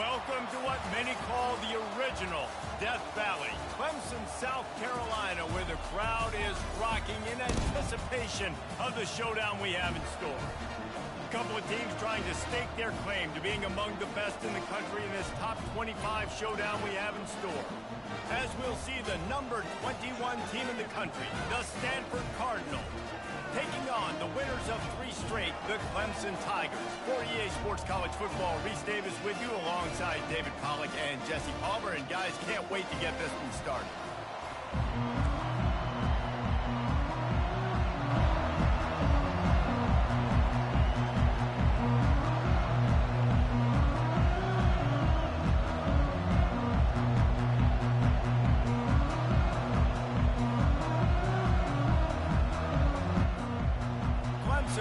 Welcome to what many call the original Death Valley, Clemson, South Carolina, where the crowd is rocking in anticipation of the showdown we have in store. A couple of teams trying to stake their claim to being among the best in the country in this top 25 showdown we have in store. As we'll see the number 21 team in the country, the Stanford Cardinals, taking on the winners of 3 straight, the Clemson Tigers. For EA Sports College Football, Reese Davis with you alongside David Pollack and Jesse Palmer. And guys, can't wait to get this one started.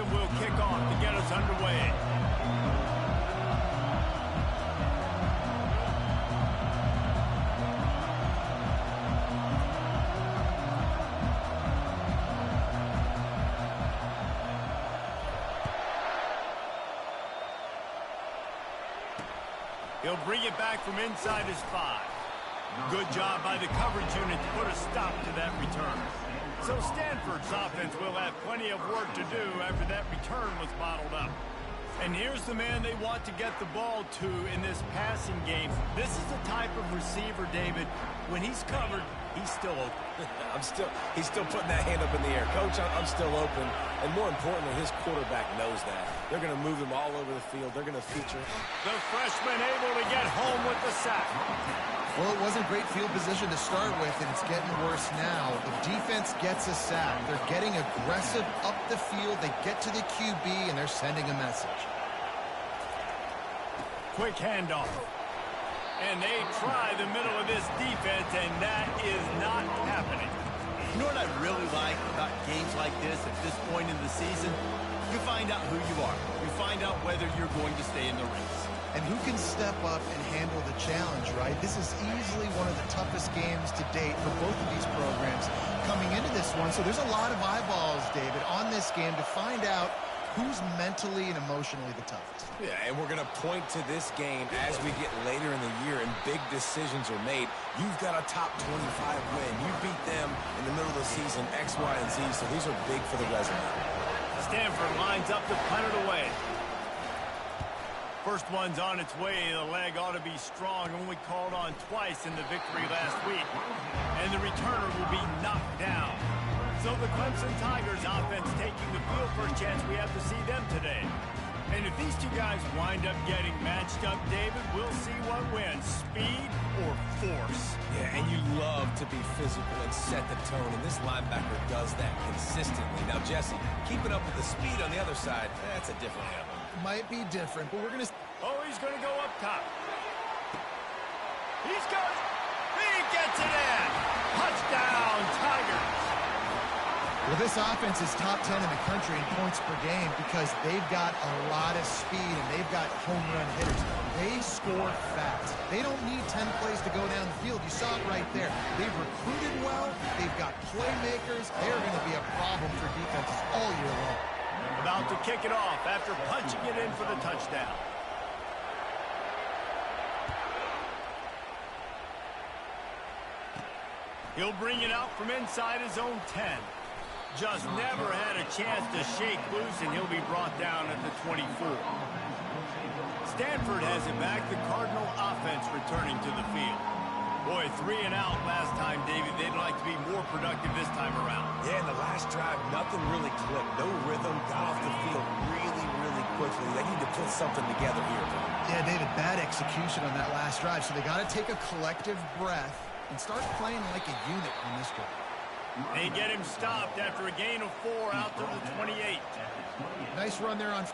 Will kick off to get us underway. He'll bring it back from inside his 5. Good job by the coverage unit to put a stop to that return. So Stanford's offense will have plenty of work to do after that return was bottled up. And here's the man they want to get the ball to in this passing game. This is the type of receiver, David, when he's covered, he's still open. He's still putting that hand up in the air. Coach, I'm still open. And more importantly, his quarterback knows that. They're going to move him all over the field. They're going to feature. The freshman able to get home with the sack. Well, it wasn't great field position to start with, and it's getting worse now. The defense gets a sack. They're getting aggressive up the field. They get to the QB, and they're sending a message. Quick handoff. And they try the middle of this defense, and that is not happening. You know what I really like about games like this at this point in the season? You find out who you are. You find out whether you're going to stay in the race. And who can step up and handle the challenge, right? This is easily one of the toughest games to date for both of these programs coming into this one. So there's a lot of eyeballs, David, on this game to find out who's mentally and emotionally the toughest. Yeah, and we're going to point to this game as we get later in the year and big decisions are made. You've got a top 25 win. You beat them in the middle of the season, X, Y, and Z, so these are big for the resume. Stanford lines up to punt it away. First one's on its way. The leg ought to be strong. Only called on twice in the victory last week. And the returner will be knocked down. So the Clemson Tigers offense taking the field. First chance we have to see them today. And if these two guys wind up getting matched up, David, we'll see what wins, speed or force. Yeah, and you love to be physical and set the tone, and this linebacker does that consistently. Now, Jesse, keeping up with the speed on the other side, that's a different animal. Might be different, but we're going to... Oh, he's going to go up top. He's got it. He gets it in. Touchdown, Tigers. Well, this offense is top 10 in the country in points per game because they've got a lot of speed and they've got home run hitters. They score fast. They don't need 10 plays to go down the field. You saw it right there. They've recruited well. They've got playmakers. They're going to be a problem for defenses all year long. About to kick it off after punching it in for the touchdown. He'll bring it out from inside his own 10. Just never had a chance to shake loose, and he'll be brought down at the 24. Stanford has it back. The Cardinal offense returning to the field. Boy, 3 and out last time, David. They'd like to be more productive this time around. Yeah, in the last drive, nothing really clicked. No rhythm, got off the field really quickly. They need to put something together here. Yeah, David, bad execution on that last drive, so they got to take a collective breath and start playing like a unit on this drive. They get him stopped after a gain of 4 out to the 28. Nice run there on...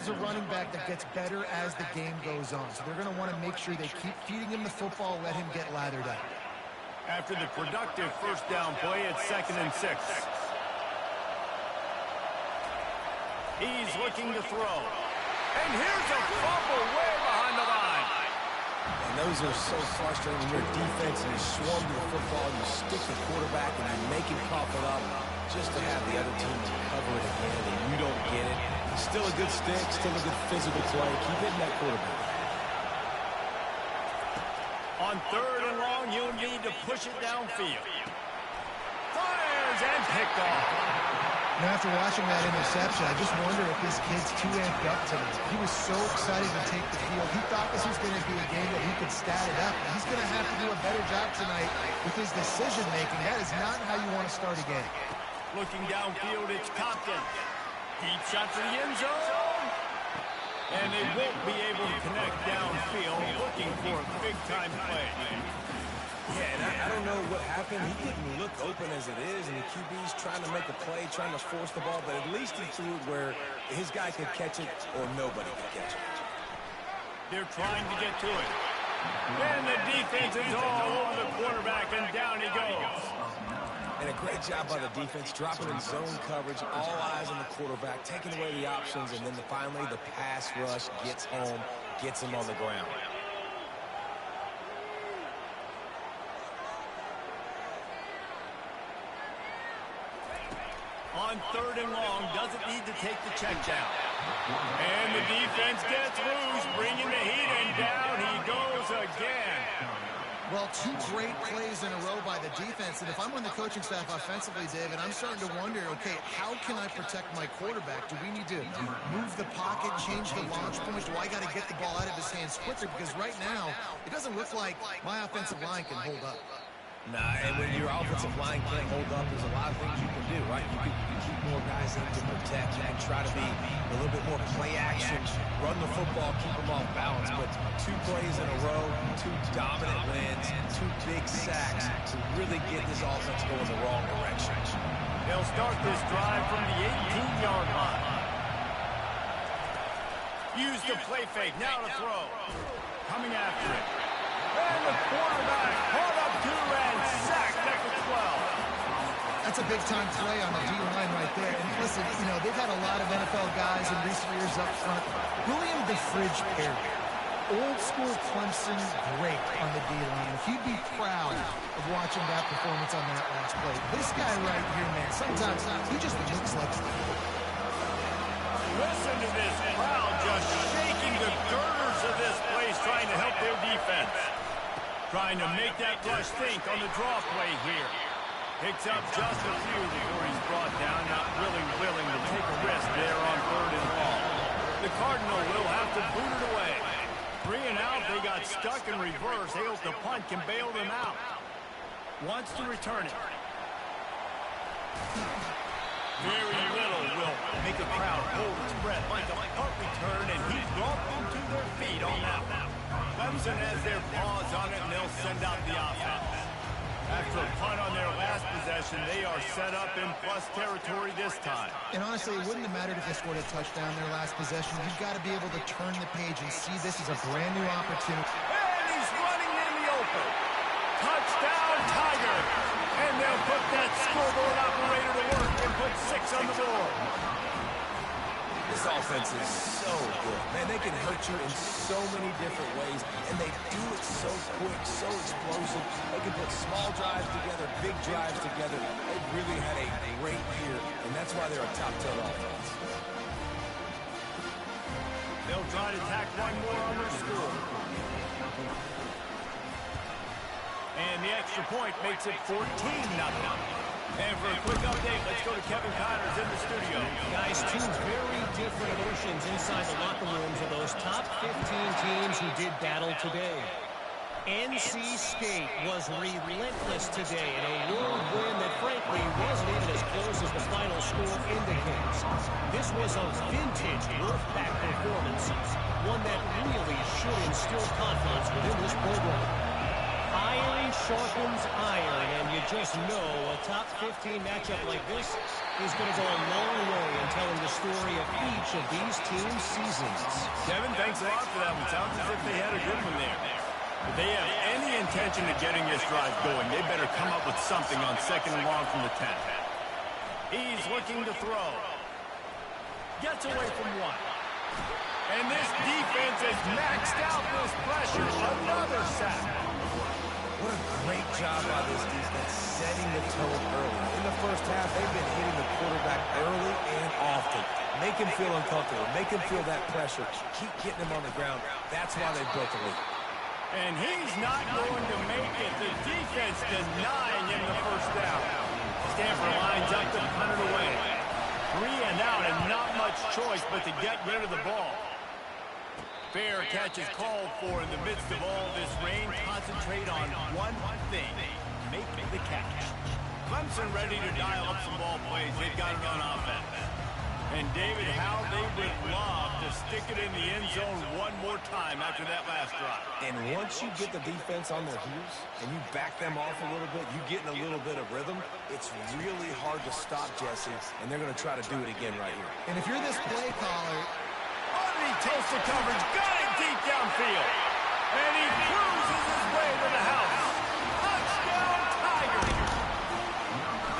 is a running back that gets better as the game goes on. So they're going to want to make sure they keep feeding him the football, let him get lathered up. After the productive first down play, it's 2nd and 6. He's looking to throw. And here's a fumble way behind the line. And those are so frustrating when you're defense and you swarm to the football, you stick the quarterback, and you make him cough it up just to have the other team cover it again, and you don't get it. It's still a good stick, still a good physical play. Keep hitting that quarterback. On 3rd and long, you'll need to push it downfield. Fires and picked off. Now, after watching that interception, I just wonder if this kid's too amped up tonight. He was so excited to take the field. He thought this was going to be a game that he could stat it up. He's going to have to do a better job tonight with his decision-making. That is not how you want to start a game. Looking downfield, it's Compton. Deep shot to the end zone. And they won't be able to connect downfield, looking for a big-time play. Yeah, and I don't know what happened. He didn't look open as it is, and the QB's trying to make a play, trying to force the ball, but at least he threw it where his guy could catch it or nobody could catch it. They're trying to get to it. And the defense is all over the quarterback, and down he goes. And a great job by the defense, dropping in zone coverage, all eyes on the quarterback, taking away the options, and then finally the pass rush gets home, gets him on the ground. On 3rd and long, doesn't need to take the check down. And the defense gets loose, bringing the heat, and down he goes again. Well, 2 great plays in a row by the defense, and if I'm on the coaching staff offensively, David, I'm starting to wonder, okay, how can I protect my quarterback? Do we need to move the pocket, change the launch point? Do I got to get the ball out of his hands quicker? Because right now, it doesn't look like my offensive line can hold up. Nah, and when your offensive line can't hold up, there's a lot of things you can do, right? You can keep more guys in to protect. You can try to be a little bit more play action, run the football, keep them off balance. But 2 plays in a row, 2 dominant wins, 2 big sacks to really get this offense going the wrong direction. They'll start this drive from the 18-yard line. Use the play fake, now to throw. Coming after it. And the quarterback caught up to and sacked at the 12. That's a big-time play on the D-line right there. And listen, you know, they've had a lot of NFL guys in recent years up front. William the Fridge Perry, old-school Clemson great on the D-line. If you'd be proud of watching that performance on that last play. This guy right here, man, sometimes he just looks like... Listen to this crowd just shaking the girders of this place, trying to help their defense. Trying to make that rush think on the draw play here. Picks up just a few before he's brought down, not really willing to take a risk there on 3rd and long. The Cardinal will have to boot it away. 3 and out, they got stuck in reverse. They hope the punt can bail them out. Wants to return it. Very little will make a crowd hold its breath like a punt return, and he brought them to their feet on that one. Clemson has their paws on it, and they'll send out the offense. After a punt on their last possession, they are set up in plus territory this time. And honestly, it wouldn't have mattered if they scored a touchdown their last possession. You've got to be able to turn the page and see this as a brand new opportunity. And he's running in the open. Touchdown, Tiger. And they'll put that scoreboard operator to work and put 6 on the board. This offense is so good. Man, they can hurt you in so many different ways, and they do it so quick, so explosive. They can put small drives together, big drives together. They've really had a great year, and that's why they're a top 10 offense. They'll try to tack one more on their score. And the extra point makes it 14-0. And for a quick update, let's go to Kevin Connors in the studio. Guys, 2 very different emotions inside the locker rooms of those top 15 teams who did battle today. NC State was relentless today in a road win that frankly wasn't even as close as the final score indicates. This was a vintage Wolfpack performance, one that really should instill confidence within this program. Iron sharpens iron, and you just know a top 15 matchup like this is going to go a long way in telling the story of each of these teams' seasons. Kevin, thanks a lot for that one. Sounds as if they had a good one there. If they have any intention of getting this drive going, they better come up with something on 2nd and long from the 10. He's looking to throw. Gets away from one. And this defense is maxed out this pressure. Another sack. What a great job by this defense setting the tone early. In the first half, they've been hitting the quarterback early and often. Make him feel uncomfortable. Make him feel that pressure. Keep getting him on the ground. That's why they built the lead. And he's not going to make it. The defense denying him the first down. Stanford lines up to punt it away. 3 and out and not much choice but to get rid of the ball. Fair catch is called for in the midst of all this rain. Concentrate on one thing. Make the catch. Clemson ready to dial up some ball plays. They've got it on offense. And David, how they would love to stick it in the end zone one more time after that last drive. And once you get the defense on their heels and you back them off a little bit, you get in a little bit of rhythm, it's really hard to stop Jesse, and they're going to try to do it again right here. And if you're this play caller, Underneath toasted coverage, got it deep downfield. And he cruises his way to the house. Touchdown, Tigers.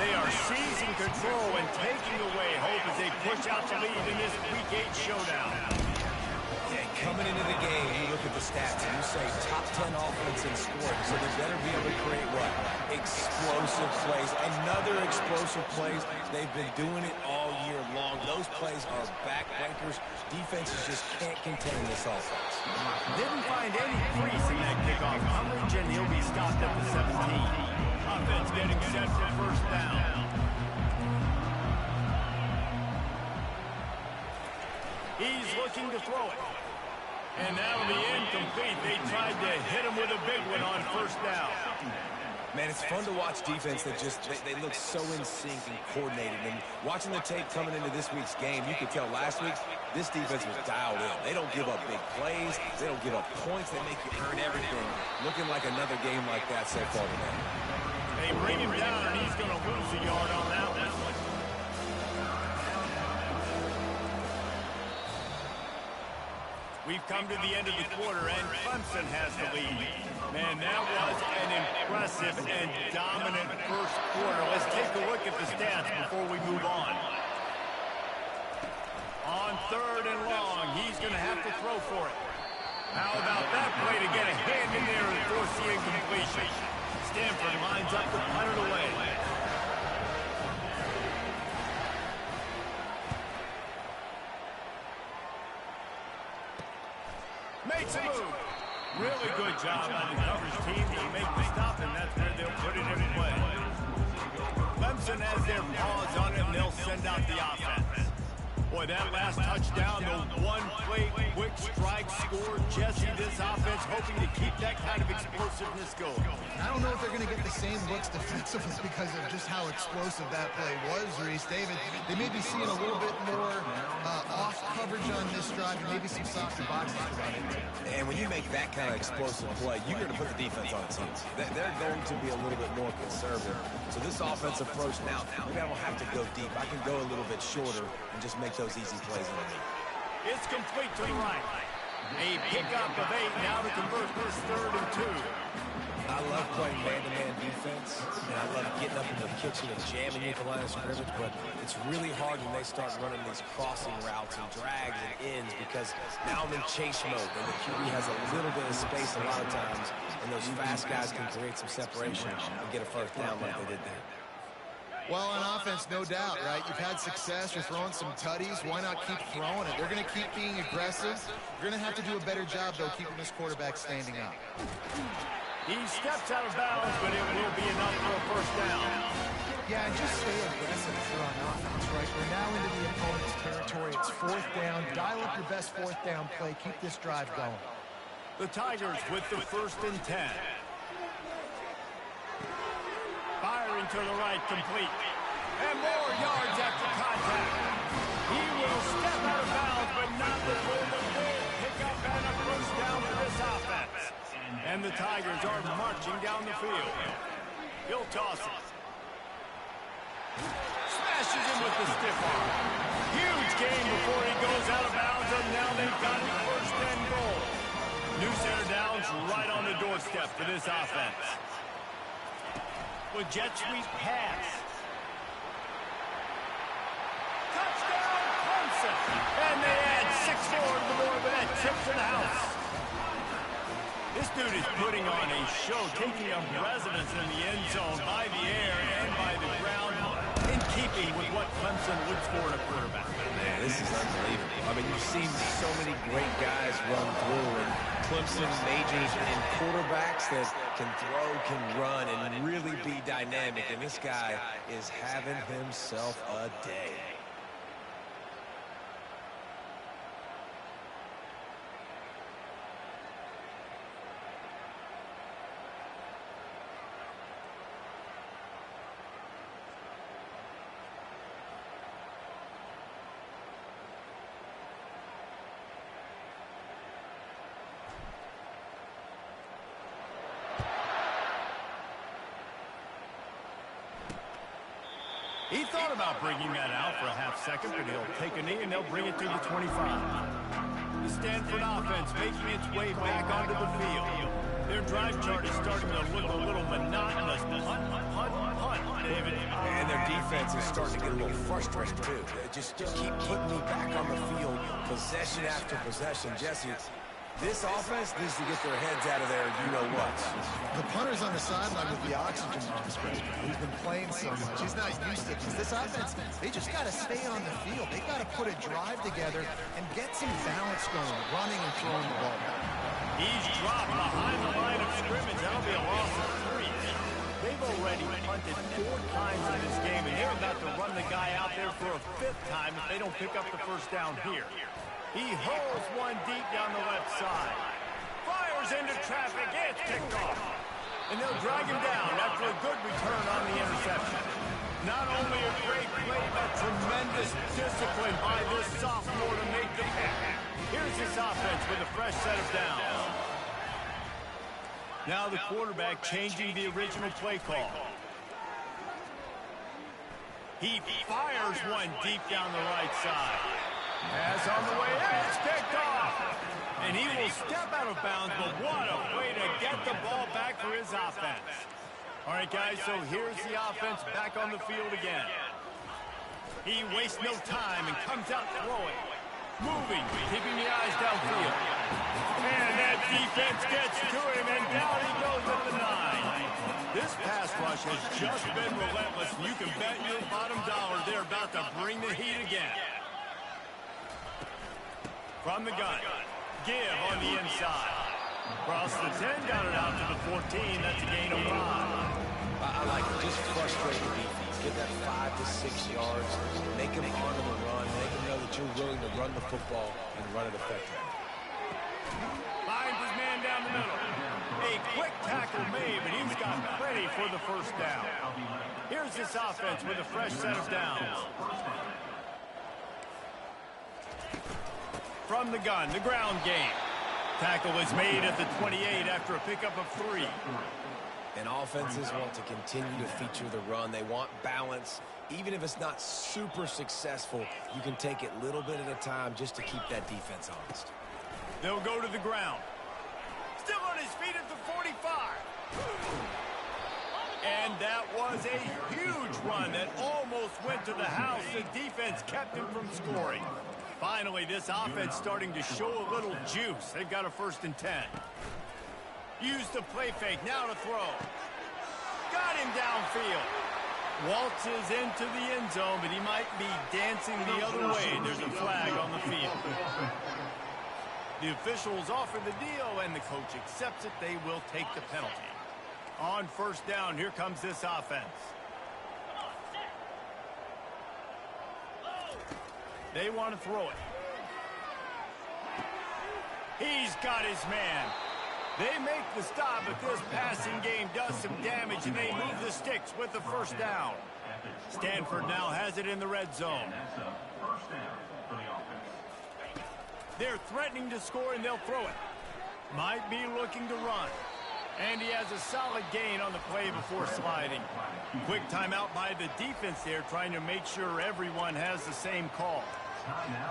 They are seizing control and taking away hope as they push out the lead in this Week 8 showdown. Yeah, coming into the game, you look at the stats and you say top 10 offense in scoring, so they better be able to create what? Explosive plays. Another explosive plays. They've been doing it all year long. Those plays are backbreakers. Defenses just can't contain this offense. Didn't find any crease in that kickoff coverage, and he'll be stopped at the 17. Offense getting set for first down. He's looking to throw it. And that'll be incomplete. They tried to hit him with a big one on first down. Man, it's fun to watch defense that just, they look so in sync and coordinated. And watching the tape coming into this week's game, you could tell last week, this defense was dialed in. They don't give up big plays. They don't give up points. They make you earn everything. Looking like another game like that so far today. They bring him down, and he's going to lose a yard on that one. We've come to the end of the quarter, and Clemson has the lead. Man, that was an impressive and dominant first quarter. Let's take a look at the stats before we move on. On 3rd and long, he's going to have to throw for it. How about that play to get a hand in there and force the incompletion? Stanford lines up to punt it away. Makes a move. Really good job on the coverage team to make the stop, and that's where they'll put it in play. Clemson has their paws on it, and they'll send out the offense. Boy, that last touchdown, the one-play quick strike score. Jesse, this offense hoping to keep that kind of explosiveness going. I don't know if they're going to get the same looks defensively because of just how explosive that play was, Reese. David, they may be seeing a little bit more off coverage on this drive and maybe some softer boxes to run into. And when you make that kind of explosive play, you're going to put the defense on its heels. They're going to be a little bit more conservative. So this offensive approach now, maybe I don't have to go deep. I can go a little bit shorter and just make those easy plays in the league. It's complete to the right. A pickup of 8 now to convert this 3rd and 2. I love playing man-to-man defense, and I love getting up in the kitchen and jamming you at the line of scrimmage, but it's really hard when they start running these crossing routes and drags and ends because now I'm in chase mode, and the QB has a little bit of space a lot of times, and those fast guys can create some separation and get a first down like they did there. Well, on offense, no doubt, right? You've had success. You're throwing some tutties. Why not keep throwing it? They're going to keep being aggressive. You're going to have to do a better job, though, keeping this quarterback standing up. He steps out of bounds, but it will be enough for a first down. Yeah, and just stay aggressive if you're on offense, right? We're now into the opponent's territory. It's 4th down. Dial up your best 4th down play. Keep this drive going. The Tigers with the 1st and 10. Firing to the right, complete. And more yards after contact. He will step out of bounds, but not before the big pickup and a first down for this offense. And the Tigers are marching down the field. He'll toss it. Smashes into with the stiff arm. Huge gain before he goes out of bounds, and now they've got it first and goal. New center downs right on the doorstep for this offense. With jet sweep pass. Touchdown, Clemson! And they add 6 more to the board with that tip to the house. This dude is putting on a show, taking up residence in the end zone by the air and by the ground, in keeping with what Clemson looks for in a quarterback. Man, this is unbelievable. I mean, you've seen so many great guys run through, and Clemson majors in quarterbacks that can throw, can run, and really be dynamic, and this guy is having himself a day. He thought about bringing that out for a half second, but he'll take a knee and they'll bring it to the 25. The Stanford offense making its way back onto the field. Their drive chart is starting to look a little monotonous. Punt, punt, punt, David. And their defense is starting to get a little frustrated, too. They just keep putting me back on the field, possession after possession. Jesse, this offense needs to get their heads out of there, you-know-what. The punter's on the sideline with the oxygen mask. He's been playing so much. He's not used to it. Because this offense, they just got to stay on the field. They got to put a drive together and get some balance going, running and throwing the ball. He's dropped behind the line of scrimmage. That'll be a loss of 3. They've already punted 4 times in this game, and they're about to run the guy out there for a 5th time if they don't pick up the first down here. He hurls one deep down the left side. Fires into traffic. It's picked off. And they'll drag him down after a good return on the interception. Not only a great play, but tremendous discipline by this sophomore to make the pick. Here's this offense with a fresh set of downs. Now the quarterback changing the original play call. He fires one deep down the right side. Pass on the way, it's picked off. And he will step out of bounds, but what a way to get the ball back for his offense. All right, guys, so here's the offense back on the field again. He wastes no time and comes out throwing. Moving, keeping the eyes downfield. And that defense gets to him, and down he goes at the 9. This pass rush has just been relentless, and you can bet your bottom dollar they're about to bring the heat again. From the gun, give on the inside. Across the 10, got it out to the 14. That's a gain of 5. I like it. Just frustrate the defense. Get that 5 to 6 yards. Make them honor the run. Make them know that you're willing to run the football and run it effectively. Finds his man down the middle. A quick tackle made, but he's got plenty for the first down. Here's this offense with a fresh set of downs. From the gun, the ground game. Tackle was made at the 28 after a pickup of 3. And offenses want to continue to feature the run. They want balance. Even if it's not super successful, you can take it little bit at a time just to keep that defense honest. They'll go to the ground. Still on his feet at the 45. And that was a huge run that almost went to the house. The defense kept him from scoring. Finally, this offense starting to show a little juice. They've got a 1st and 10. Use the play fake, now to throw. Got him downfield. Waltzes into the end zone, but he might be dancing the other way. There's a flag on the field. The officials offer the deal, and the coach accepts it. They will take the penalty. On 1st down, here comes this offense. They want to throw it. He's got his man. They make the stop, but this passing game does some damage, and they move the sticks with the 1st down. Stanford now has it in the red zone. They're threatening to score, and they'll throw it. Might be looking to run. And he has a solid gain on the play before sliding. Quick timeout by the defense there, trying to make sure everyone has the same call.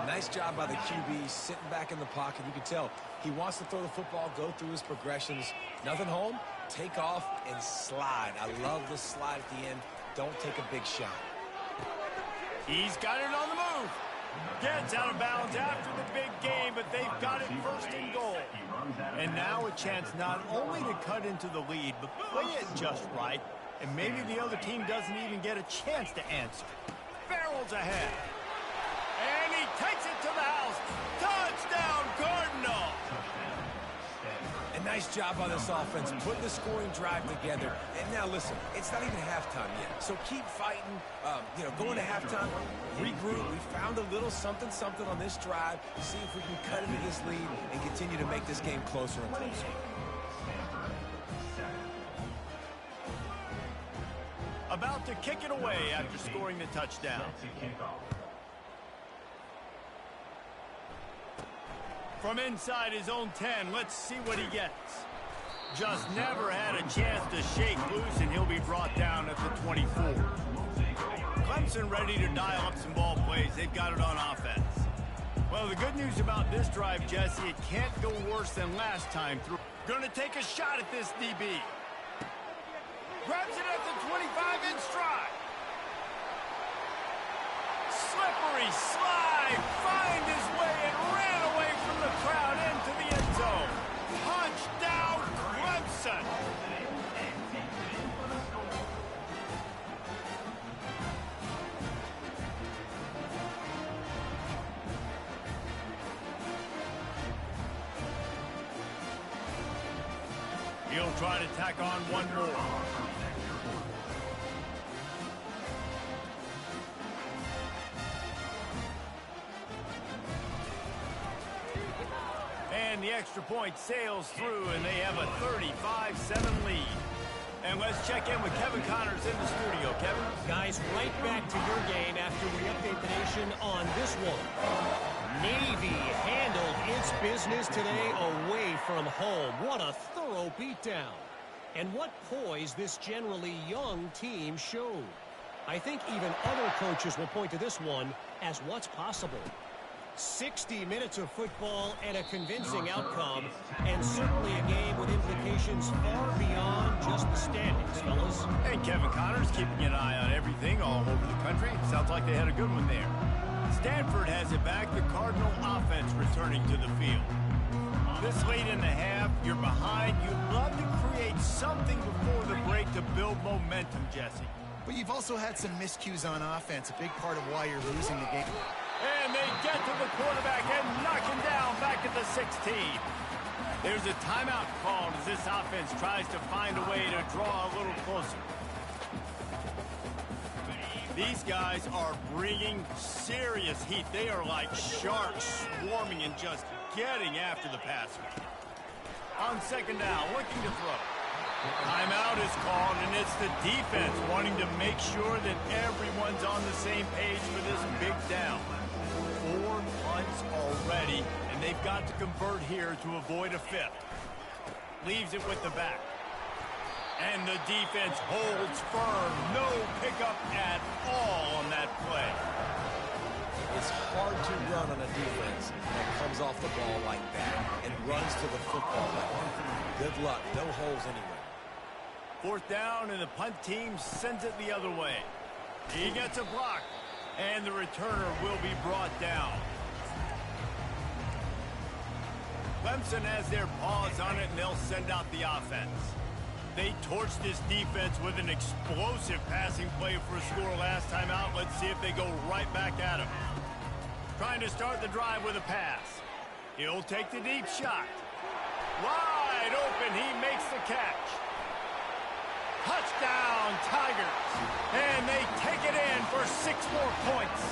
Nice job by the QB, sitting back in the pocket. You can tell he wants to throw the football, go through his progressions. Nothing home, take off, and slide. I love the slide at the end. Don't take a big shot. He's got it on the move. Gets out of bounds after the big game, but they've got it first and goal. And now a chance not only to cut into the lead, but play it just right. And maybe the other team doesn't even get a chance to answer. Barrels ahead. And he takes it to the house. Touchdown, Cardinal! And nice job by this offense, putting the scoring drive together. And now listen, it's not even halftime yet. So keep fighting, going to halftime, regroup. We found a little something on this drive. See if we can cut into this lead and continue to make this game closer and closer. About to kick it away after scoring the touchdown. From inside his own 10, let's see what he gets. Just never had a chance to shake loose, and he'll be brought down at the 24. Clemson ready to dial up some ball plays. They've got it on offense. Well, the good news about this drive, Jesse, it can't go worse than last time through. Gonna take a shot at this DB. Grabs it at the 25 in stride. Slippery slide, find his way and ran away from the crowd into the end zone. Touchdown, Clemson. He'll try to tack on one more. And the extra point sails through, and they have a 35-7 lead. And let's check in with Kevin Connors in the studio. Kevin? Guys, right back to your game after we update the nation on this one. Navy handled its business today away from home. What a thorough beatdown. And what poise this generally young team showed. I think even other coaches will point to this one as what's possible. 60 minutes of football and a convincing outcome, and certainly a game with implications far beyond just the standings, fellas. Hey, Kevin Connors keeping an eye on everything all over the country. Sounds like they had a good one there. Stanford has it back. The Cardinal offense returning to the field. This late in the half, you're behind. You'd love to create something before the break to build momentum, Jesse. But you've also had some miscues on offense, a big part of why you're losing the game. And they get to the quarterback and knock him down back at the 16. There's a timeout called as this offense tries to find a way to draw a little closer. These guys are bringing serious heat. They are like sharks swarming and just getting after the passer. On second down, looking to throw. Timeout is called, and it's the defense wanting to make sure that everyone's on the same page for this big down. 4 punts already, and they've got to convert here to avoid a fifth. Leaves it with the back. And the defense holds firm. No pickup at all on that play. It's hard to run on a defense that comes off the ball like that and runs to the football like that. Good luck. No holes anywhere. 4th down, and the punt team sends it the other way. He gets a block, and the returner will be brought down. Clemson has their paws on it, and they'll send out the offense. They torched this defense with an explosive passing play for a score last time out. Let's see if they go right back at him. Trying to start the drive with a pass. He'll take the deep shot. Wide open, he makes the catch. Touchdown, Tigers. And they take it in for 6 more points.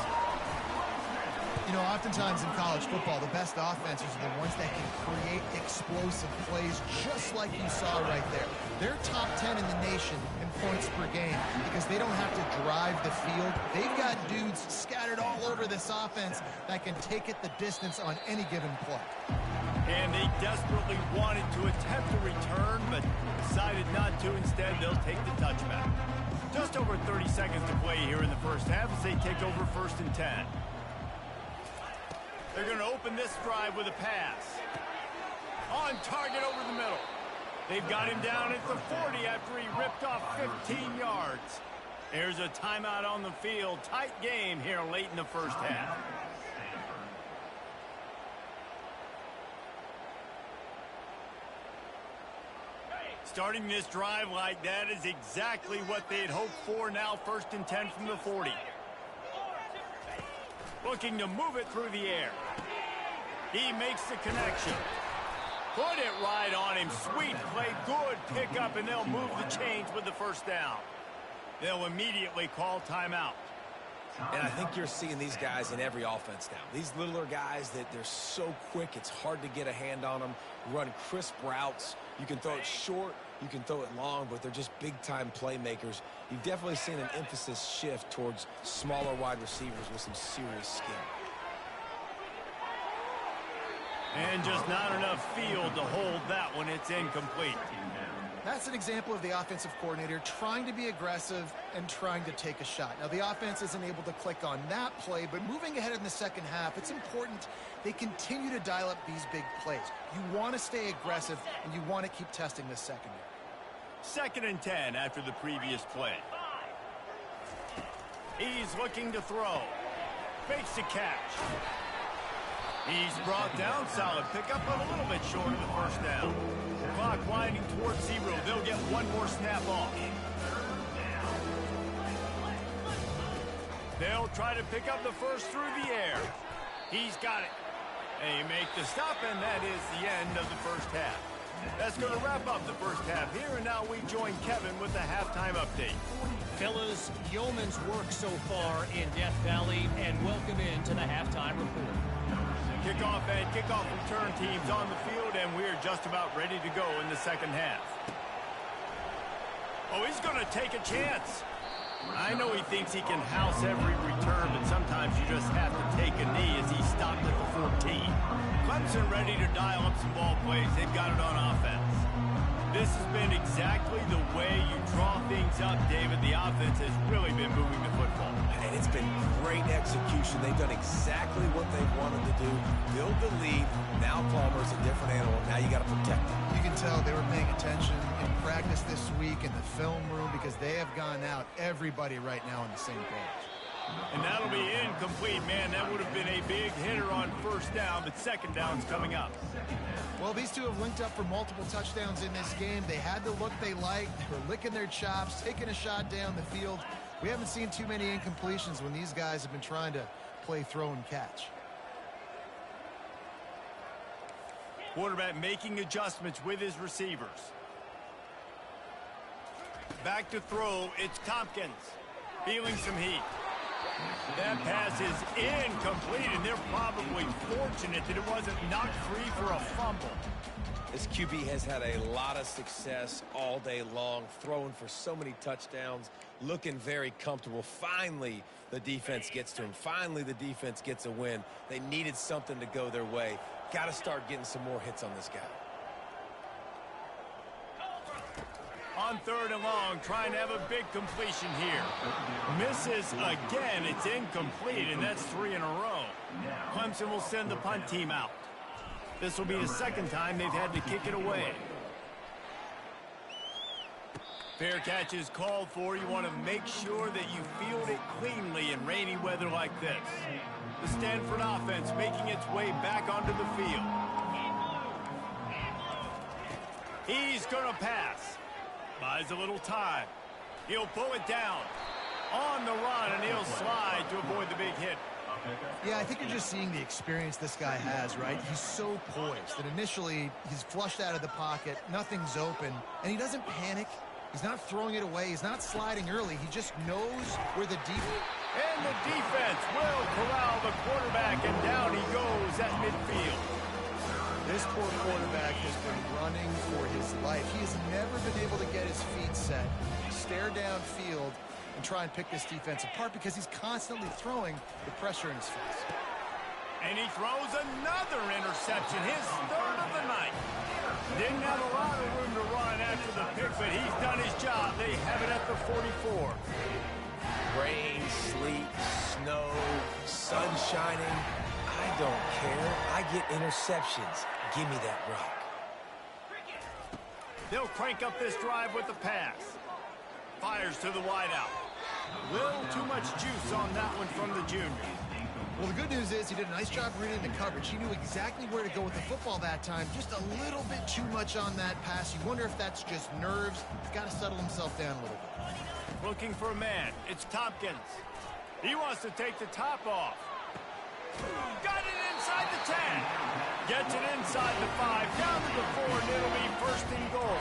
You know, oftentimes in college football, the best offenses are the ones that can create explosive plays just like you saw right there. They're top 10 in the nation in points per game because they don't have to drive the field. They've got dudes scattered all over this offense that can take it the distance on any given play. And they desperately wanted to attempt a return, but decided not to. Instead, they'll take the touchback. Just over 30 seconds to play here in the first half as they take over 1st and 10. They're going to open this drive with a pass. On target over the middle. They've got him down at the 40 after he ripped off 15 yards. There's a timeout on the field. Tight game here late in the first half. Starting this drive like that is exactly what they had hoped for. Now 1st and 10 from the 40. Looking to move it through the air. He makes the connection. Put it right on him. Sweet play. Good pickup, and they'll move the chains with the first down. They'll immediately call timeout. And I think you're seeing these guys in every offense now. These littler guys that they're so quick, it's hard to get a hand on them. Run crisp routes. You can throw it short, you can throw it long, but they're just big-time playmakers. You've definitely seen an emphasis shift towards smaller wide receivers with some serious skill. And just not enough field to hold that one. It's incomplete. That's an example of the offensive coordinator trying to be aggressive and trying to take a shot. Now, the offense isn't able to click on that play, but moving ahead in the second half, it's important they continue to dial up these big plays. You want to stay aggressive, and you want to keep testing this secondary. 2nd and 10 after the previous play. He's looking to throw. Fakes the catch. He's brought down. Solid pickup, but a little bit short of the first down. Clock winding towards 0. They'll get one more snap off. They'll try to pick up the first through the air. He's got it. They make the stop, and that is the end of the first half. That's going to wrap up the first half here, and now we join Kevin with the halftime update. Fellas, yeoman's work so far in Death Valley, and welcome into the halftime report. Kickoff and kickoff return teams on the field, and we're just about ready to go in the second half. Oh, he's going to take a chance. I know he thinks he can house every return, but sometimes you just have to take a knee as he stopped at the 14. Clemson ready to dial up some ball plays. They've got it on offense. This has been exactly the way you draw things up, David. The offense has really been moving the football. And it's been great execution. They've done exactly what they wanted to do. Build the lead. Now Palmer's a different animal. Now you got to protect him. You can tell they were paying attention in practice this week in the film room because they have gone out, everybody right now on the same page. And that'll be incomplete, man. That would have been a big hitter on first down, but second down's coming up. Well, these two have linked up for multiple touchdowns in this game. They had the look they liked. They were licking their chops, taking a shot down the field. We haven't seen too many incompletions when these guys have been trying to play throw and catch. Quarterback making adjustments with his receivers. Back to throw, it's Tompkins. Feeling some heat. That pass is incomplete, and they're probably fortunate that it wasn't knocked free for a fumble. This QB has had a lot of success all day long, throwing for so many touchdowns, looking very comfortable. Finally, the defense gets to him. Finally, the defense gets a win. They needed something to go their way. Got to start getting some more hits on this guy. On 3rd and long, trying to have a big completion here. Misses again. It's incomplete, and that's 3 in a row. Clemson will send the punt team out. This will be the second time they've had to kick it away. Fair catch is called for. You want to make sure that you field it cleanly in rainy weather like this. The Stanford offense making its way back onto the field. He's going to pass. Buys a little time. He'll pull it down. On the run, and he'll slide to avoid the big hit. Yeah, I think you're just seeing the experience this guy has, right? He's so poised that initially he's flushed out of the pocket, nothing's open, and he doesn't panic. He's not throwing it away. He's not sliding early. He just knows where the defense... And the defense will corral the quarterback, and down he goes at midfield. This poor quarterback has been running for his life. He has never been able to get his feet set, stare downfield, and try and pick this defense apart because he's constantly throwing the pressure in his face. And he throws another interception, his third of the night. Didn't have a lot of room to run after the pick, but he's done his job. They have it at the 44. Rain, sleet, snow, sun shining. I don't care. I get interceptions. Give me that rock. They'll crank up this drive with the pass. Fires to the wideout. Little too much juice on that one from the junior. Well, the good news is he did a nice job reading the coverage. He knew exactly where to go with the football that time. Just a little bit too much on that pass. You wonder if that's just nerves. He's got to settle himself down a little bit. Looking for a man. It's Tompkins. He wants to take the top off. Got it inside the 10. Gets it inside the 5. Down to the 4, and it'll be first and goal.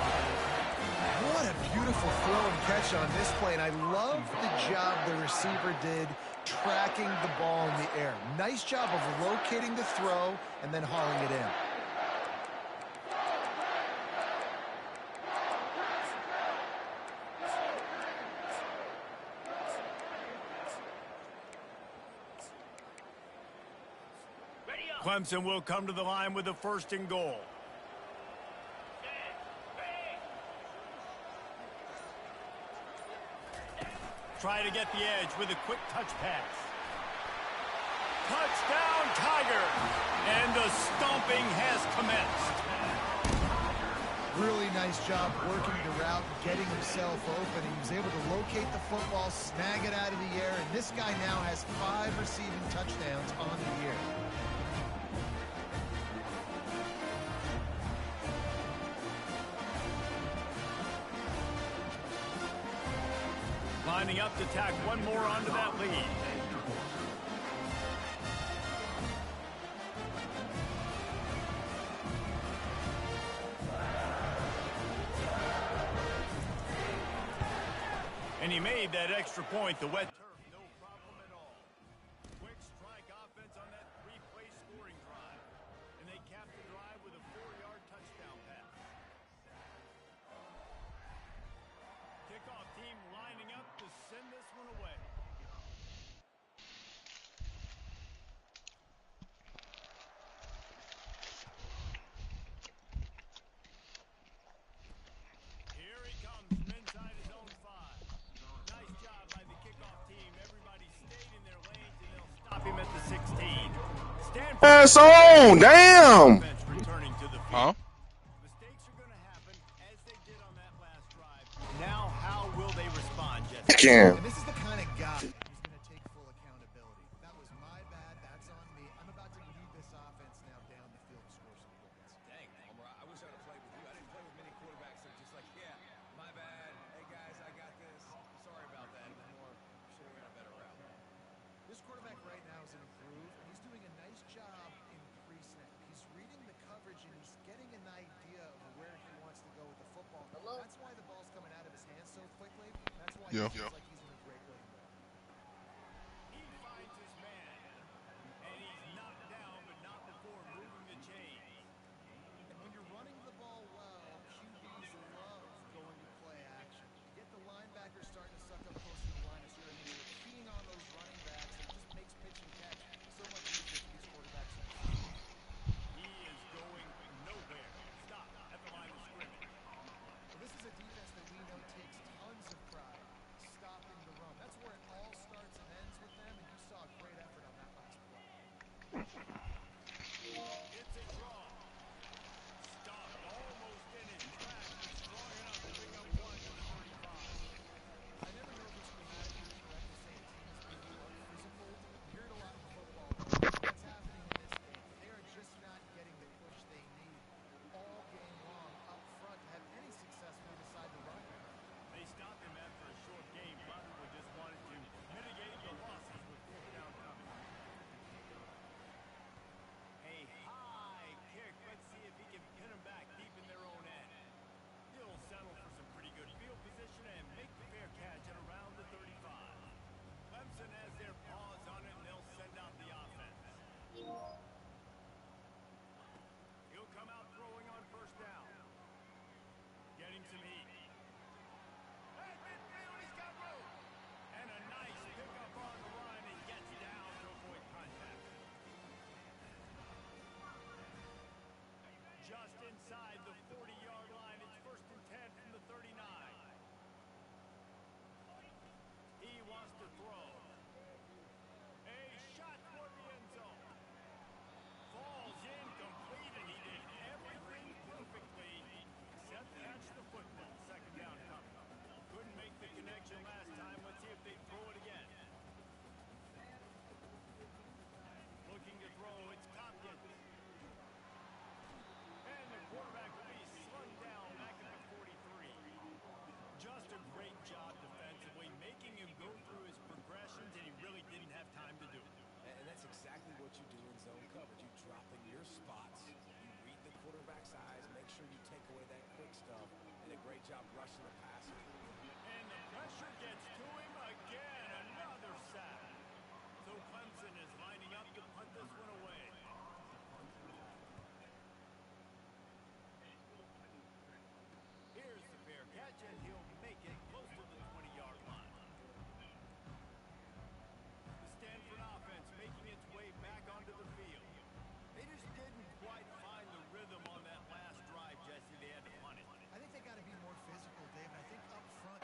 What a beautiful throw and catch on this play. And I love the job the receiver did tracking the ball in the air. Nice job of locating the throw and then hauling it in. Clemson will come to the line with a first and goal. Try to get the edge with a quick touch pass. Touchdown, Tiger! And the stomping has commenced. Really nice job working the route, getting himself open. He was able to locate the football, snag it out of the air, and this guy now has 5 receiving touchdowns on the year. Lining up to tack one more onto that lead. And he made that extra point. The wet turf, no problem at all. Quick strike offense on that 3-play scoring drive. And they cap the drive with a 4-yard touchdown pass. Kickoff team lining up to send this one away. Here he comes from inside his own 5. Nice job by the kickoff team. Everybody stayed in their lanes, and they'll stop him at the 16. Stanford. Pass on, damn. Returning to the field. Huh? Mistakes are going to happen as they did on that last drive. Now, how will they respond, Jesse? Can. And this is the kind of guy who's going to take full accountability. That was my bad. That's on me. I'm about to lead this offense now down the field to score some points. Dang, Palmer, I wish I would have played with you. I didn't play with many quarterbacks that are just like, yeah, my bad. Hey, guys, I got this. Sorry about that. It was more, should have ran a better route. This quarterback right now is in a groove, and he's doing a nice job in pre-snap. He's reading the coverage, and he's getting an idea of where he wants to go with the football. That's why the ball's coming out of his hands so quickly. That's why he feels like he's in a great rhythm. He finds his man, and he's knocked down, but not before moving the chains. And when you're running the ball well, QBs love going to play action. You get the linebackers starting to suck up close to the line of scrimmage. You're keying on those running backs, and it just makes pitch and catch so much easier for these quarterbacks. He is going nowhere. Stop at the line of scrimmage. Well, this is a defense that we know takes tons of pride. Stop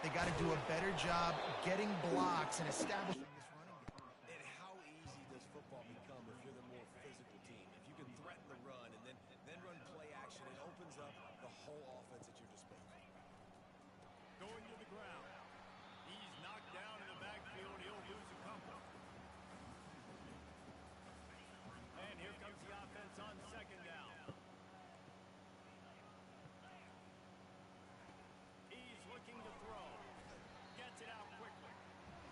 They got to do a better job getting blocks and establishing this running game. And how easy does football become if you're the more physical team? If you can threaten the run and then run play action, it opens up the whole offense at your disposal. Going to the ground. He's knocked down in the backfield. He'll lose a couple. And here comes the offense on second down. He's looking to throw. Gets it out quickly.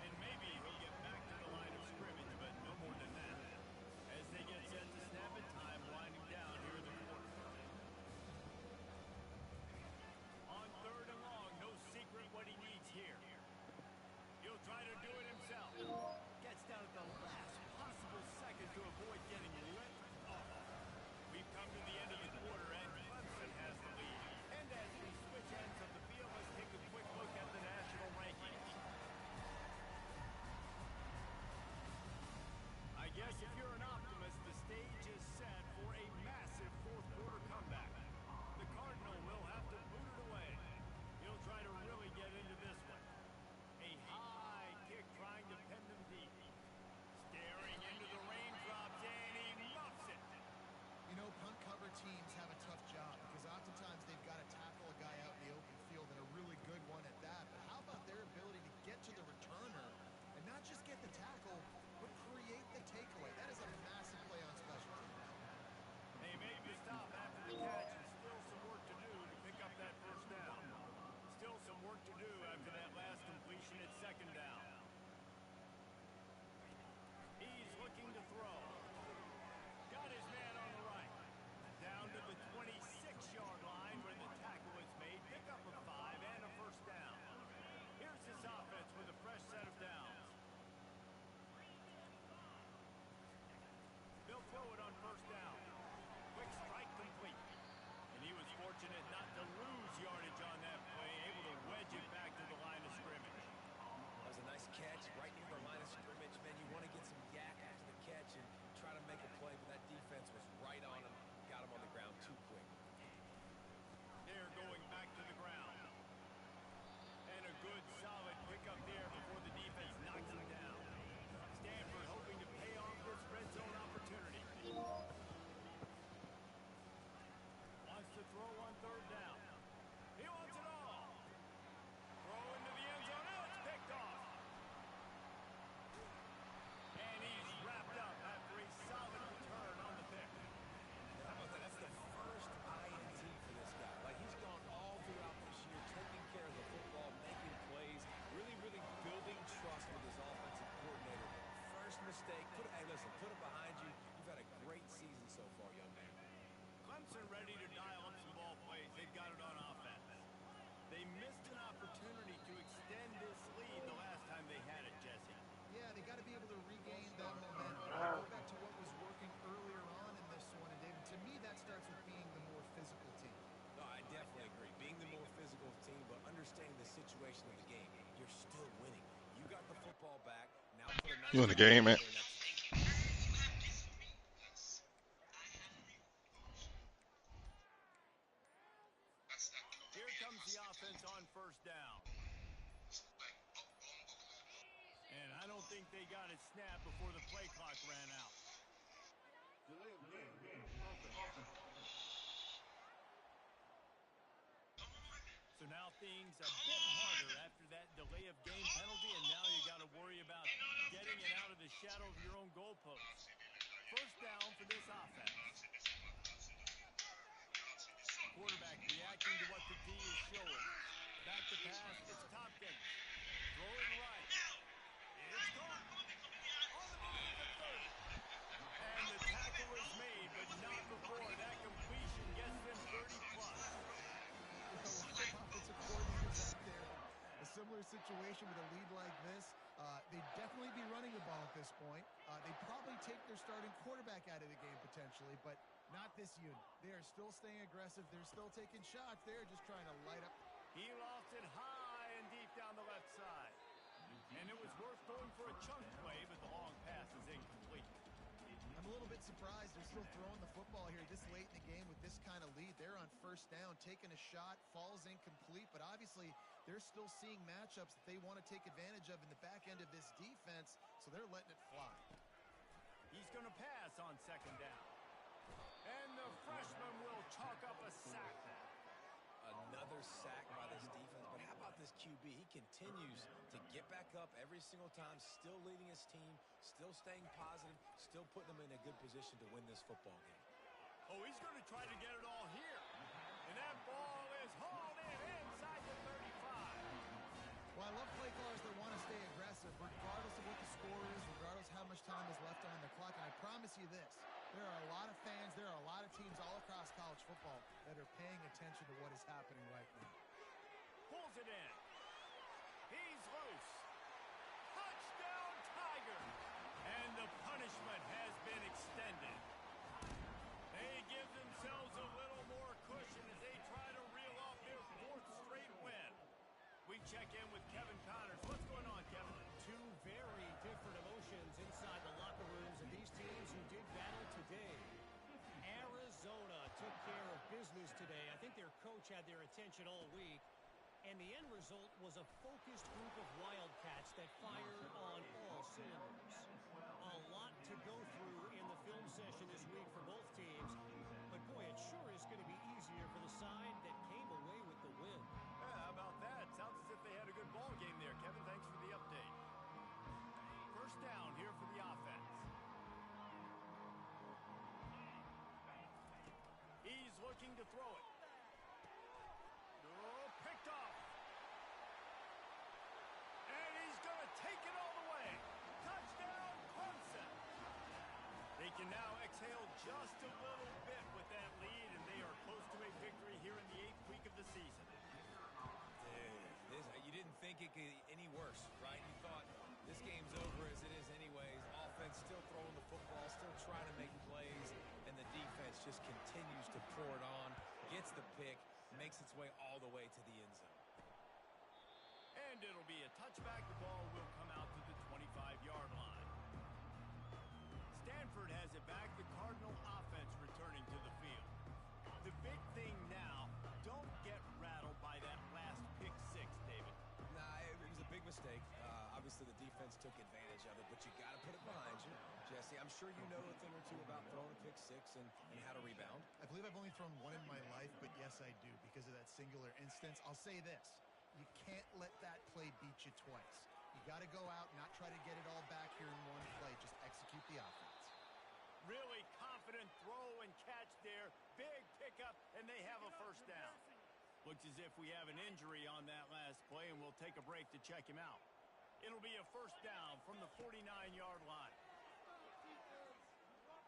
And maybe he'll get back to the line of scrimmage, but no more than that. As they get set to snap it, time winding down here in the quarter. On third and long, no secret what he needs here. He'll try to do it himself. Gets down at the last possible second to avoid getting lit off. We've come to the end of the quarter, and Clemson has the lead. And as we switch ends of the field, let's take a quick look at the national rankings. I guess if you're an optimist, the stage is set for a massive fourth quarter comeback. The Cardinal will have to boot it away. He'll try to really get into this one. A high kick trying to pin them deep. Staring into the raindrops, and he muffs it. You know, punt cover teams have a tough job because oftentimes they've got to tackle a guy out in the open field and a really good one at that. But how about their ability to get to the returner and not just get the tackle, but create the takeaway? That is a massive play on special teams. They make the stop after the catch, and still some work to do to pick up that first down. Still some work to do after that last completion at second down. He's looking to throw. Got his man on the right. Down to the 26-yard line where the tackle is made. Pick up a 5 and a first down. Here's his offense with a fresh set of downs. They'll throw it on first down. Quick strike complete. And he was fortunate not to lose yardage on that play, able to wedge it back to the line of scrimmage. That was a nice catch right near the line of scrimmage. Man, you want to get some yak after the catch and try to make a play, but that defense was right on him. Got him on the ground too quick. They're going back to the ground. And a good, solid pickup there before the defense knocks him down. Stanford hoping to pay off this red zone opportunity. Wants to throw on third down. He wants it all. Throw into the end zone. Oh, it's picked off. And he's wrapped up after a solid return on the pick. How about that? That's the first INT for this guy. Like, he's gone all throughout this year, taking care of the football, making plays, really, really building trust with his offensive coordinator. First mistake, hey, listen, put it behind you. You've had a great season so far, young man. Clemson ready to dial up some ball plays. They've got it on offense. They missed an opportunity to extend this lead the last time they had it, Jesse. Yeah, they got to be able to regain that momentum. Go back to what was working earlier on in this one. And David, to me, that starts with being the more physical team. No, I definitely agree. Being the more physical team, but understanding the situation of the game. You're still winning. You got the football back. Now put a nice You in the game, man? Here comes the offense on first down. And I don't think they got it snapped before the play clock ran out. So now things a bit harder after that delay of game penalty, and now you got to worry about getting it out of the shadow of your own goalpost. First down for this offense. Quarterback reacting to what the D is showing. Back to pass, it's Tompkins. Throwing right. It's caught. On the move to 30. And the tackle is made, but not before that completion gets them 30+. Offensive coordinators out there. A similar situation with a lead like this. They'd definitely be running the ball at this point. They'd probably take their starting quarterback out of the game potentially, but not this unit. They are still staying aggressive. They're still taking shots. They're just trying to light up. He lost it high and deep down the left side. And it was worth going for a chunk play, but the long pass is incomplete. I'm a little bit surprised they're still throwing the football here this late in the game with this kind of lead. They're on first down, taking a shot, falls incomplete, but obviously they're still seeing matchups that they want to take advantage of in the back end of this defense, so they're letting it fly. He's going to pass on second down. And the freshman will chalk up a sack. Another sack by this defense, but how about this QB? He continues to get back up every single time, still leading his team, still staying positive, still putting them in a good position to win this football game. Oh, he's going to try to get it all here. And that ball is hauled in inside the 35. Well, I love play callers that want to stay aggressive, regardless of what the score is, regardless how much time is left on the clock. And I promise you this, there are a lot of fans, there are a lot of teams all across college football that are paying attention to what is happening right now. Pulls it in. He's loose. Touchdown, Tiger. And the punishment has been extended. They give themselves a little more cushion as they try to reel off their fourth straight win. We check in with Kevin Connors. What's going on, Kevin? Two very different emotions inside the locker rooms of these teams who did battle today. Arizona took care of business today. I think their coach had their attention all week. And the end result was a focused group of Wildcats that fired on all cylinders. A lot to go through in the film session this week for both teams. But boy, it sure is going to be easier for the side that came away with the win. Yeah, how about that? Sounds as if they had a good ball game there, Kevin. Thanks for the update. First down here for the offense. He's looking to throw it. Oh, picked off. And he's going to take it all the way. Touchdown, Clemson. They can now exhale just a little bit with that lead, and they are close to a victory here in the 8th week of the season. You didn't think it could get any worse, right? You thought this game's over as it is anyways. Offense still throwing the football, still trying to make plays, and the defense just continues to pour it on, gets the pick, makes its way all the way to the end zone. And it'll be a touchback. The ball will come out to the 25-yard line. Stanford has it back. The Cardinal offense returning to the field. The big thing now, don't get rattled by that last pick six, David. Nah, it was a big mistake. Obviously, the defense took advantage of it, but you got to put it behind you. Jesse, I'm sure you know a thing or two about throwing a pick six and how to rebound. I believe I've only thrown one in my life, but yes, I do, because of that singular instance. I'll say this. You can't let that play beat you twice. You got to go out, not try to get it all back here in one play. Just execute the offense. Really confident throw and catch there. Big pickup, and they have a first down. Looks as if we have an injury on that last play, and we'll take a break to check him out. It'll be a first down from the 49-yard line.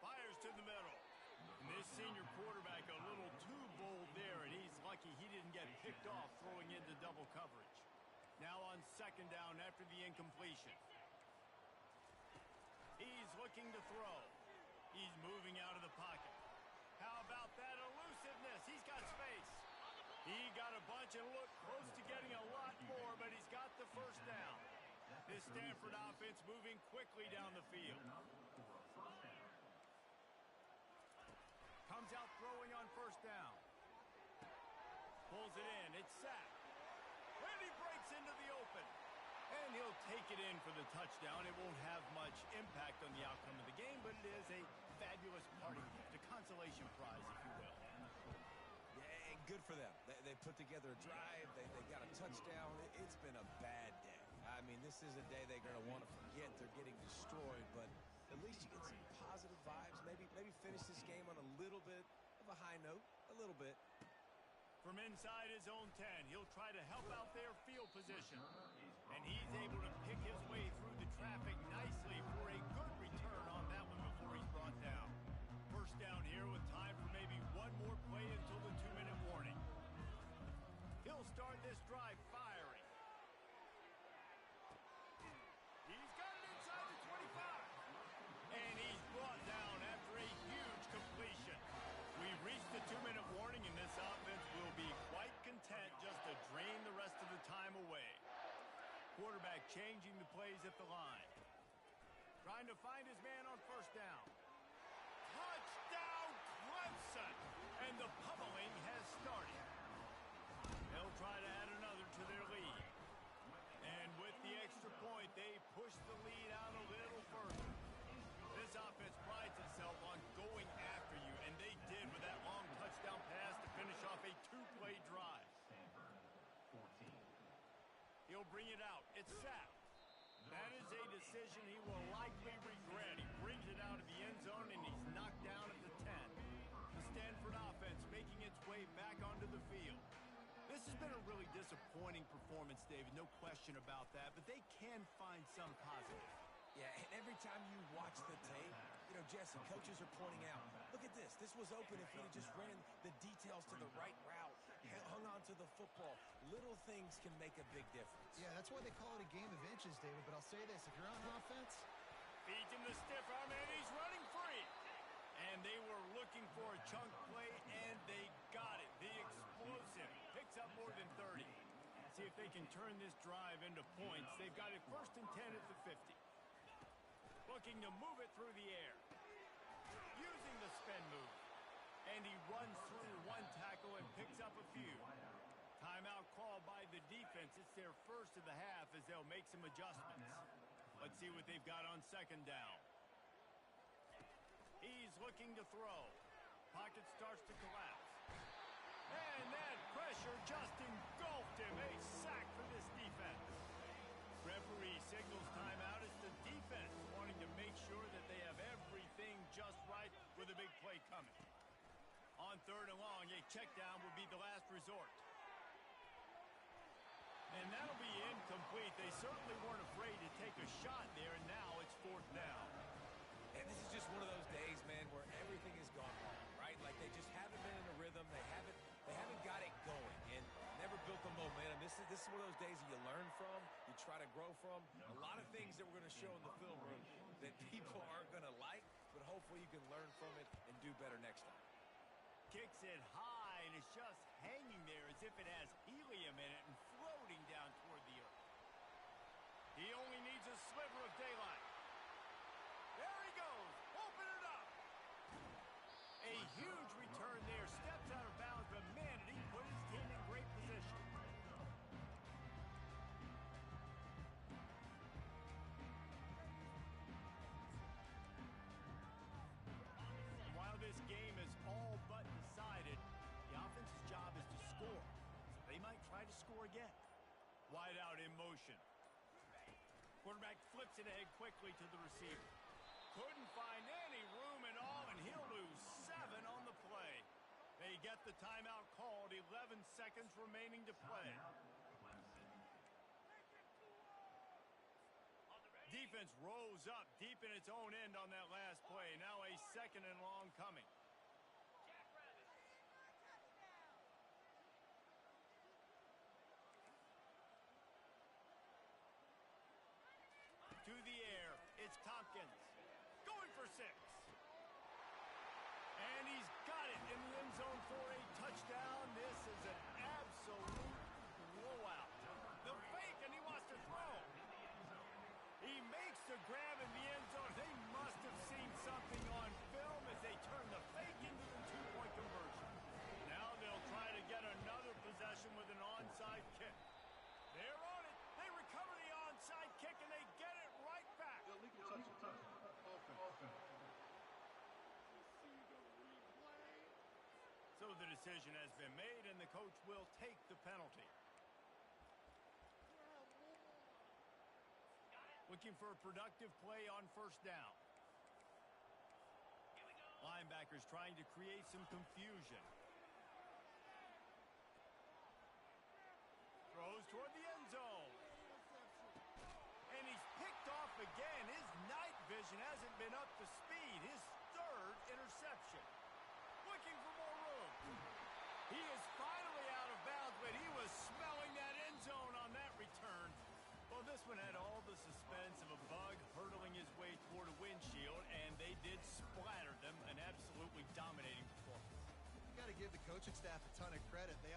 Fires to the middle. And this senior quarterback a little too bold there, and he's lucky he didn't get picked off throwing into double coverage. Now on second down after the incompletion. He's looking to throw. He's moving out of the pocket. How about that elusiveness? He's got space. He got a bunch and looked close to getting a lot more, but he's got the first down. This Stanford offense moving quickly down the field. Comes out throwing on first down. Pulls it in. It's sacked. And he breaks into the open. And he'll take it in for the touchdown. It won't have much impact on the outcome of the game, but it is a fabulous parting gift, a consolation prize, if you will. Yeah, and good for them. They put together a drive. They got a touchdown. It's been a bad day. I mean, this is a day they're going to want to forget. They're getting destroyed, but at least you get some positive vibes. Maybe finish this game on a little bit of a high note, a little bit. From inside his own 10, he'll try to help out their field position. And he's able to pick his way through the traffic nicely for a good return on that one before he's brought down. First down here with time for maybe one more play until the 2-minute warning. He'll start this drive firing. He's got it inside the 25. And he's brought down after a huge completion. We've reached the 2-minute warning, and this offense will be quite content just to drain the rest of the time away. Quarterback changing the plays at the line. Trying to find his man on first down. Touchdown, Clemson! And the pummeling has started. They'll try to add another to their lead. He'll bring it out. It's sacked. That is a decision he will likely regret. He brings it out of the end zone, and he's knocked down at the 10. The Stanford offense making its way back onto the field. This has been a really disappointing performance, David, no question about that, but they can find some positive. Yeah, and every time you watch the tape, Jesse, coaches are pointing out, look at this. This was open if he'd have just ran the details to the right route, hung on to the football. Little things can make a big difference. Yeah, that's why they call it a game of inches, David. But I'll say this, if you're on offense... Feeds him the stiff arm, and he's running free. And they were looking for a chunk play, and they got it. The explosive picks up more than 30. See if they can turn this drive into points. They've got it 1st and 10 at the 50. Looking to move it through the air. Using the spin move. And he runs through one tackle and picks up a few. Timeout called by the defense. It's their first of the half as they'll make some adjustments. Let's see what they've got on 2nd down. He's looking to throw. Pocket starts to collapse. And that pressure just engulfed him. A sack for this defense. Referee signals timeout. It's the defense wanting to make sure that they have everything just right with a big play coming. On 3rd and long, a check down will be the last resort. And that'll be incomplete. They certainly weren't afraid to take a shot there, and now it's 4th down. And this is just one of those days, man, where everything has gone wrong, right? Like they just haven't been in a rhythm. They haven't got it going and never built the momentum. This is one of those days that you learn from, you try to grow from. A lot of things that we're going to show in the film room that people aren't going to like, but hopefully you can learn from it and do better next time. Kicks it high, and it's just hanging there as if it has helium in it and floating down toward the earth. He only needs a sliver of daylight. There he goes. Open it up. A huge return there. Steps out of bounds, but man, did he put his team in great position. And while this game is all but decided, the offense's job is to score. So they might try to score again. Wide out in motion. Quarterback flips it ahead quickly to the receiver. Couldn't find any room at all, and he'll lose 7 on the play. They get the timeout called, 11 seconds remaining to play. Defense rose up deep in its own end on that last play. Now a 2nd and long coming. To the air, it's Tompkins. Going for 6. And he's got it in the end zone for a touchdown. This is an absolute blowout. The fake, and he wants to throw. He makes the grab in the end zone. They must have seen something on film as they turn the fake into the 2-point conversion. Now they'll try to get another possession with an onside kick. They're on it. They recover the onside kick, and they get it right back. Illegal touch. Offense. So the decision has been made, and the coach will take the penalty. Looking for a productive play on 1st down. Linebackers trying to create some confusion. Throws toward the end zone. And he's picked off again. His night vision hasn't been up to speed. His 3rd interception. Looking for more room. He is finally out of bounds, but he was smelling that end zone on that return. Well, this one had all the suspense of a bug hurtling his way toward a windshield, and they did splatter them. An absolutely dominating performance. You got to give the coaching staff a ton of credit. They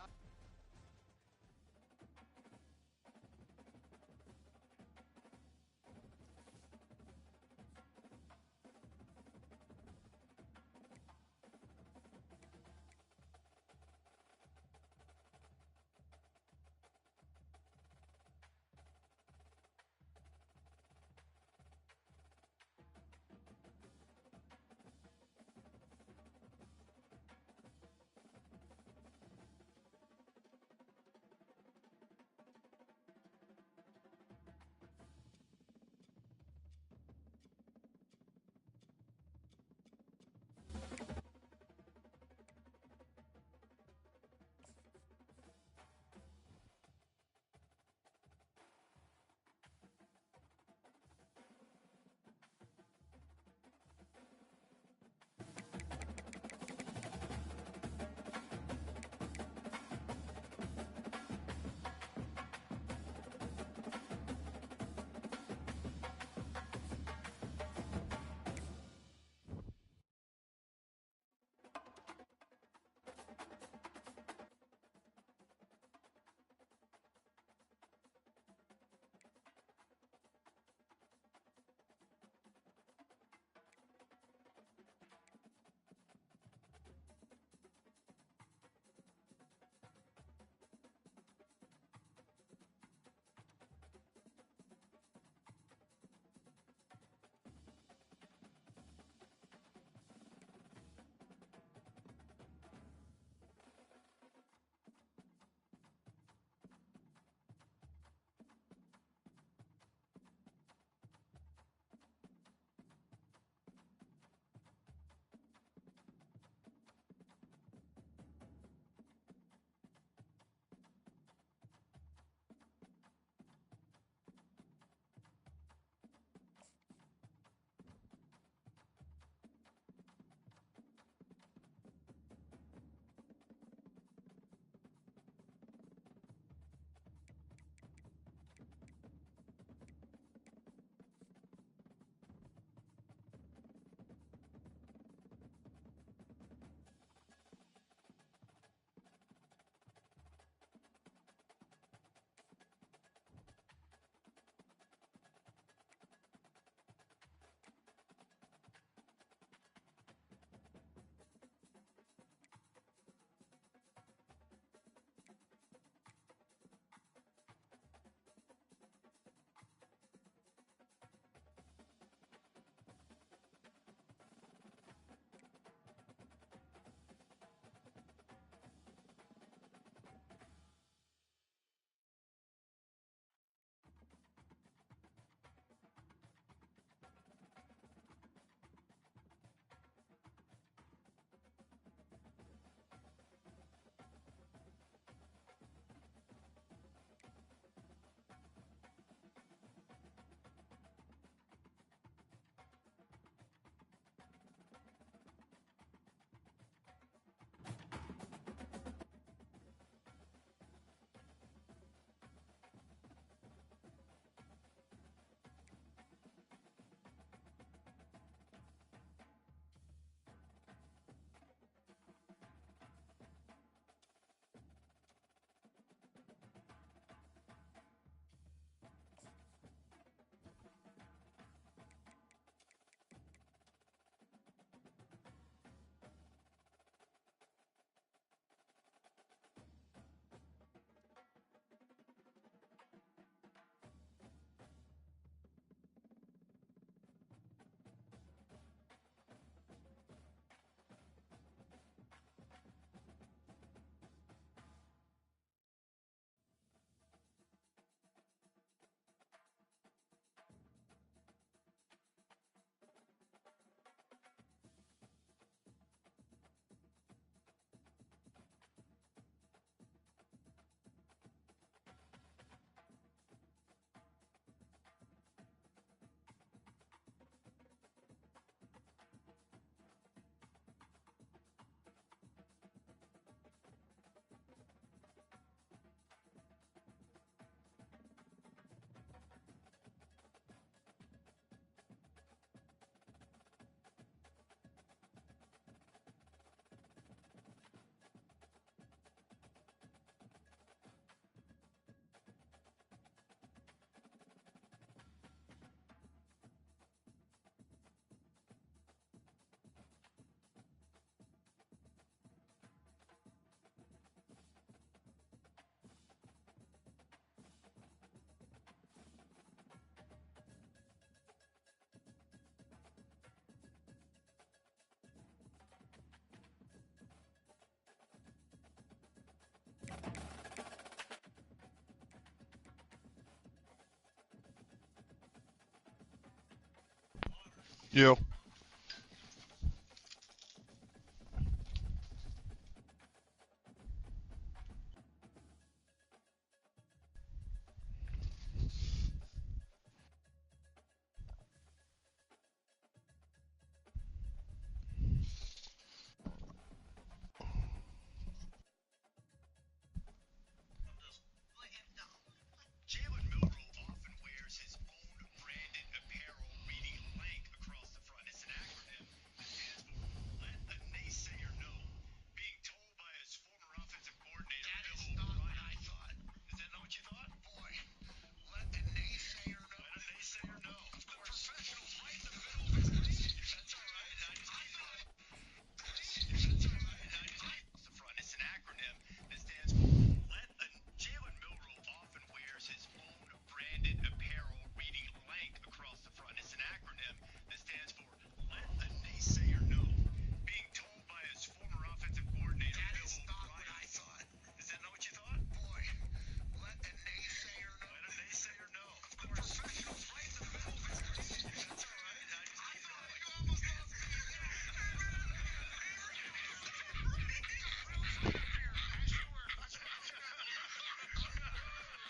Yeah.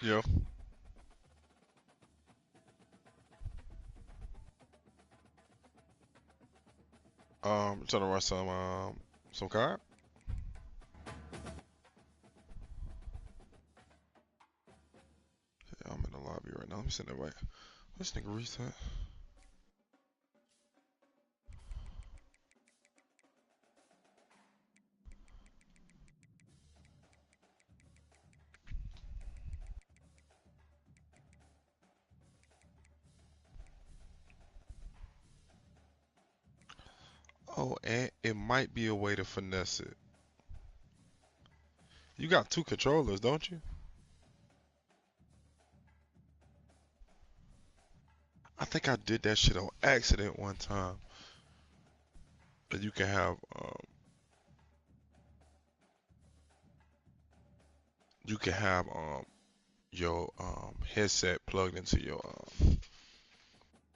Yeah. Trying to run some card. Yeah, I'm in the lobby right now. Let me send it right. This nigga reset. Oh, and it might be a way to finesse it. You got two controllers, don't you? I think I did that shit on accident one time. But you can have your headset plugged into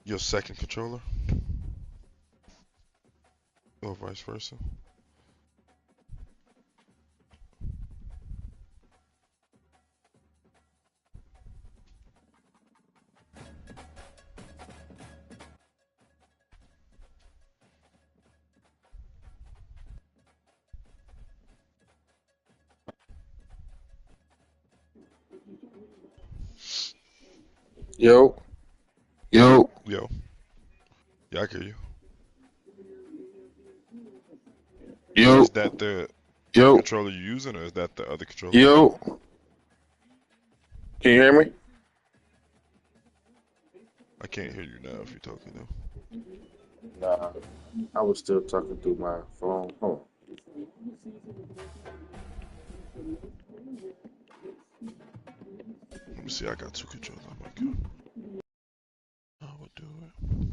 your second controller, or vice versa. Yo, yo, Yo, yeah, I hear you. yo, Is that the yo, controller you're using, or is that the other controller? yo. Can you hear me? I can't hear you now if you're talking though. Nah, I was still talking through my phone. Hold Let me see. I got two controllers. I might go. I would do it.